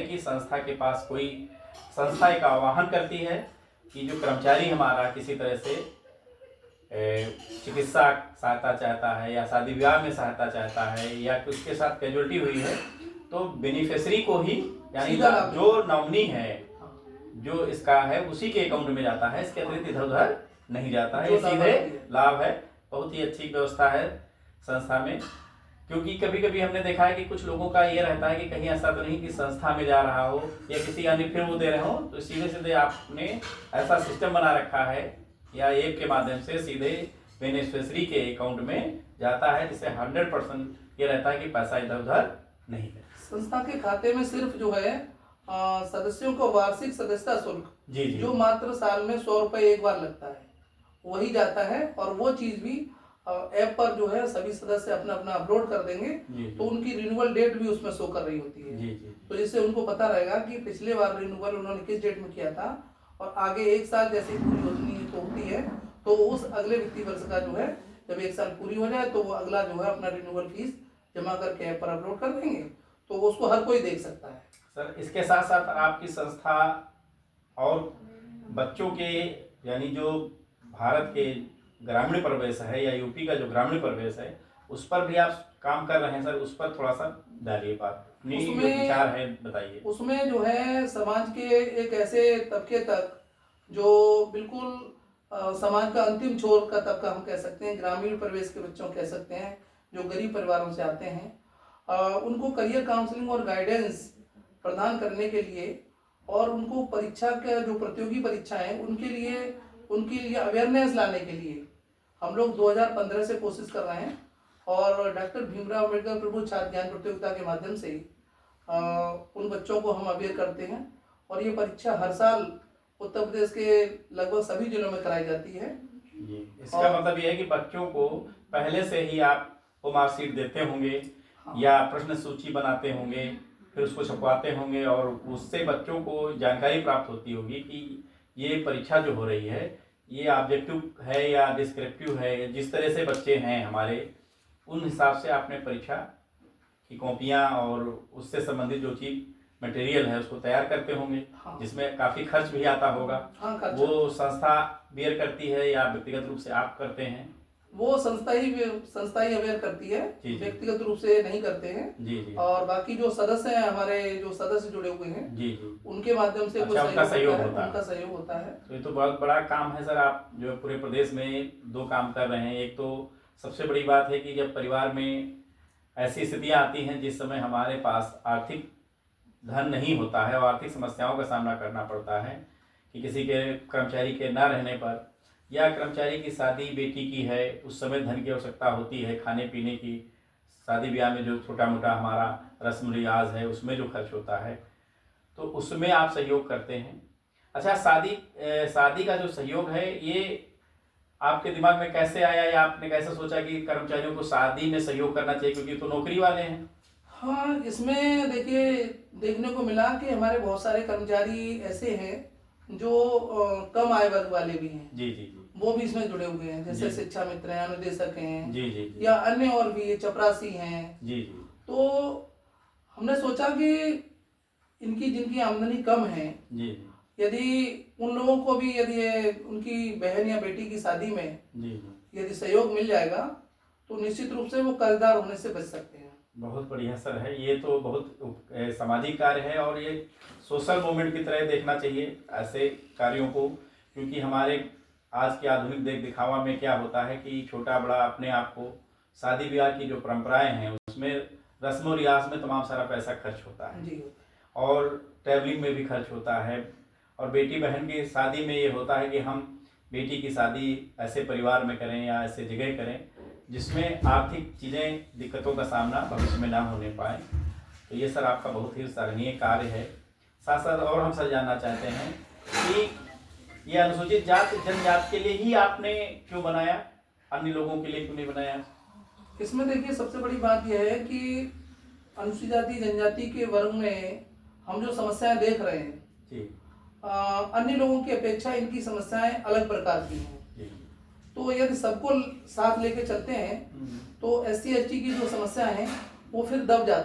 कि संस्था के पास कोई संस्था एक आह्वान करती है कि जो कर्मचारी हमारा किसी तरह से चिकित्सा सहायता चाहता है या शादी विवाह में सहायता चाहता है या उसके साथ कैजुअलिटी हुई है, तो बेनिफिशियरी को ही, यानी जो नॉमिनी है जो इसका है उसी के अकाउंट में जाता है, इसके अतिरिक्त इधर उधर नहीं जाता है। ये सीधे लाभ है। बहुत ही अच्छी व्यवस्था है संस्था में, क्योंकि कभी कभी हमने देखा है कि कुछ लोगों का ये रहता है कि कहीं ऐसा तो नहीं कि संस्था में जा रहा हो या किसी अन्य फिर वो दे रहे हो, तो सीधे सीधे आपने ऐसा सिस्टम बना रखा है या ऐप के माध्यम से सीधे बेनिफिशियरी के अकाउंट में जाता है, जिससे 100% ये रहता है कि पैसा इधर उधर नहीं है। संस्था के खाते में सिर्फ जो है सदस्यों को वार्षिक सदस्यता शुल्क जी जी, जो मात्र साल में 100 रुपए एक बार लगता है वही जाता है, और वो चीज भी ऐप पर जो है सभी सदस्य अपना अपना अपलोड कर देंगे तो उनकी रिन्यूअल डेट भी उसमें शो कर रही होती है। जी जी, तो जिससे उनको पता रहेगा कि पिछले बार रिन्यूअल उन्होंने किस डेट में किया था, और आगे एक साल जैसे पूरी होनी तो होती है तो उस अगले वित्तीय वर्ष का जो है जब एक साल पूरी हो जाए तो वो अगला जो है अपना रिन्यूअल फीस जमा करके ऐप पर अपलोड कर देंगे, तो उसको हर कोई देख सकता है। सर इसके साथ साथ आपकी संस्था और बच्चों के, यानी जो भारत के ग्रामीण परिवेश है या यूपी का जो ग्रामीण परिवेश है उस पर भी आप काम कर रहे हैं सर, उस पर थोड़ा सा डालिए बात, उसमें विचार है बताइए। उसमें जो है समाज के एक ऐसे तबके तक जो बिल्कुल समाज का अंतिम छोर का तबका हम कह सकते हैं, ग्रामीण परिवेश के बच्चों कह सकते हैं, जो गरीब परिवारों से आते हैं, उनको करियर काउंसलिंग और गाइडेंस प्रदान करने के लिए और उनको परीक्षा के जो प्रतियोगी परीक्षा है उनके लिए अवेयरनेस लाने के लिए हम लोग 2015 से कोशिश कर रहे हैं, और डॉक्टर भीमराव अम्बेडकर प्रबुद्ध छात्र ज्ञान प्रतियोगिता के माध्यम से उन बच्चों को हम अवेयर करते हैं, और ये परीक्षा हर साल उत्तर प्रदेश के लगभग सभी जिलों में कराई जाती है। इसका मतलब ये है कि बच्चों को पहले से ही आप वो मार्कशीट देते होंगे, हाँ, या प्रश्न सूची बनाते होंगे, फिर उसको छपवाते होंगे, और उससे बच्चों को जानकारी प्राप्त होती होगी कि ये परीक्षा जो हो रही है ये ऑब्जेक्टिव है या डिस्क्रिप्टिव है, जिस तरह से बच्चे हैं हमारे उन हिसाब से आपने परीक्षा की कॉपियाँ और उससे संबंधित जो चीज मटेरियल है उसको तैयार करते होंगे, हाँ, जिसमें काफ़ी खर्च भी आता होगा। हाँ, वो संस्था बेयर करती है या व्यक्तिगत रूप से आप करते हैं? वो संस्था ही अवेयर करती है, व्यक्तिगत रूप से नहीं करते हैं। जी जी। और बाकी जो सदस्य हैं, हमारे जो सदस्य जुड़े हुए हैं, जी जी, उनके माध्यम से अच्छा, उनका सहयोग होता है। तो ये तो बहुत बड़ा काम है सर। आप जो पूरे प्रदेश में 2 काम कर रहे हैं, एक तो सबसे बड़ी बात है कि जब परिवार में ऐसी स्थितियाँ आती हैं जिस समय हमारे पास आर्थिक धन नहीं होता है और आर्थिक समस्याओं का सामना करना पड़ता है, कि किसी के कर्मचारी के न रहने पर या कर्मचारी की शादी बेटी की है, उस समय धन की आवश्यकता होती है, खाने पीने की, शादी ब्याह में जो छोटा मोटा हमारा रस्म रिवाज है उसमें जो खर्च होता है, तो उसमें आप सहयोग करते हैं। अच्छा, शादी का जो सहयोग है ये आपके दिमाग में कैसे आया, या आपने कैसे सोचा कि कर्मचारियों को शादी में सहयोग करना चाहिए, क्योंकि तो नौकरी वाले हैं? हाँ, इसमें देखिए देखने को मिला कि हमारे बहुत सारे कर्मचारी ऐसे हैं जो कम आय वर्ग वाले भी हैं। जी जी जी, वो भी इसमें जुड़े हुए हैं, जैसे शिक्षा मित्र हैं, अनुदेशक हैं, जी जी जी, या अन्य और भी चपरासी हैं। जी जी। तो हमने सोचा कि जिनकी आमदनी कम है, जी, यदि उन लोगों को भी यदि उनकी बहन या बेटी की शादी में जी यदि सहयोग मिल जाएगा तो निश्चित रूप से वो कर्जदार होने से बच सकते हैं। बहुत बढ़िया सर है, ये तो बहुत सामाजिक कार्य है और ये सोशल मूवमेंट की तरह देखना चाहिए ऐसे कार्यों को, क्योंकि हमारे आज के आधुनिक देख दिखावा में क्या होता है कि छोटा बड़ा अपने आप को, शादी ब्याह की जो परंपराएं हैं उसमें रस्म और रिवाज में तमाम सारा पैसा खर्च होता है जी, और ट्रैवलिंग में भी खर्च होता है, और बेटी बहन की शादी में ये होता है कि हम बेटी की शादी ऐसे परिवार में करें या ऐसे जगह करें जिसमें आर्थिक चीज़ें दिक्कतों का सामना भविष्य में ना होने पाए। तो ये सर आपका बहुत ही सराहनीय कार्य है। साथ साथ और हम सर जानना चाहते हैं कि ये अनुसूचित जाति जनजाति के लिए ही आपने क्यों बनाया, अन्य लोगों के लिए क्यों नहीं बनाया? इसमें देखिए सबसे बड़ी बात यह है कि अनुसूचित जाति जनजाति के वर्ग में हम जो समस्याएं देख रहे हैं जी, अन्य लोगों की अपेक्षा इनकी समस्याएं अलग प्रकार की हैं। तो यदि सबको साथ लेके चलते हैं तो SC ST की जो समस्या है वो फिर दब जाती है।